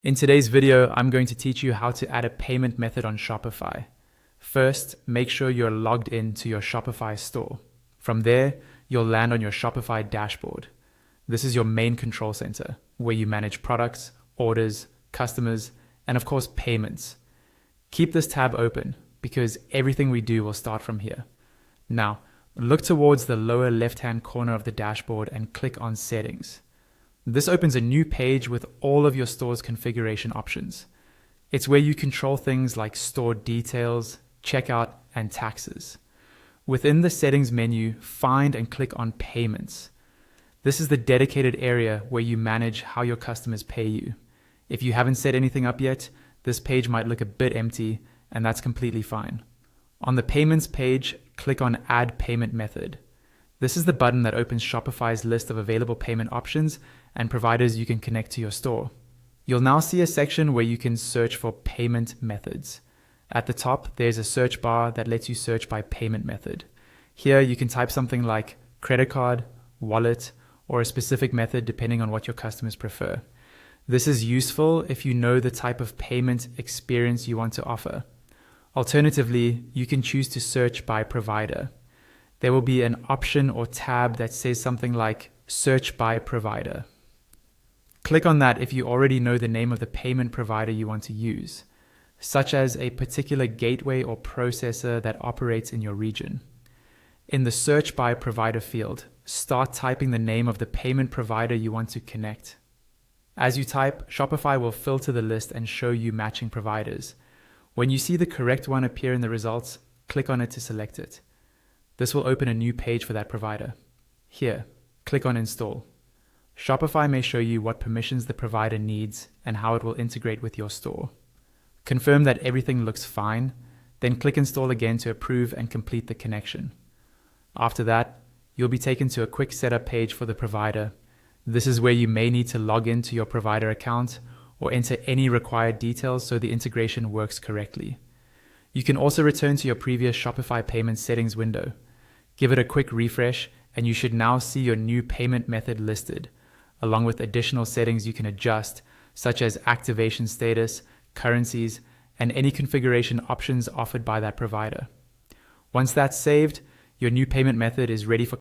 In today's video, I'm going to teach you how to add a payment method on Shopify. First, make sure you're logged into your Shopify store. From there, you'll land on your Shopify dashboard. This is your main control center, where you manage products, orders, customers, and of course, payments. Keep this tab open, because everything we do will start from here. Now, look towards the lower left-hand corner of the dashboard and click on Settings. This opens a new page with all of your store's configuration options. It's where you control things like store details, checkout, and taxes. Within the settings menu, find and click on Payments. This is the dedicated area where you manage how your customers pay you. If you haven't set anything up yet, this page might look a bit empty, and that's completely fine. On the Payments page, click on Add Payment Method. This is the button that opens Shopify's list of available payment options and providers you can connect to your store. You'll now see a section where you can search for payment methods. At the top, there's a search bar that lets you search by payment method. Here, you can type something like credit card, wallet, or a specific method depending on what your customers prefer. This is useful if you know the type of payment experience you want to offer. Alternatively, you can choose to search by provider. There will be an option or tab that says something like Search by Provider. Click on that if you already know the name of the payment provider you want to use, such as a particular gateway or processor that operates in your region. In the Search by Provider field, start typing the name of the payment provider you want to connect. As you type, Shopify will filter the list and show you matching providers. When you see the correct one appear in the results, click on it to select it. This will open a new page for that provider. Here, click on Install. Shopify may show you what permissions the provider needs and how it will integrate with your store. Confirm that everything looks fine, then click Install again to approve and complete the connection. After that, you'll be taken to a quick setup page for the provider. This is where you may need to log into your provider account or enter any required details so the integration works correctly. You can also return to your previous Shopify payment settings window. Give it a quick refresh, and you should now see your new payment method listed, along with additional settings you can adjust, such as activation status, currencies, and any configuration options offered by that provider. Once that's saved, your new payment method is ready for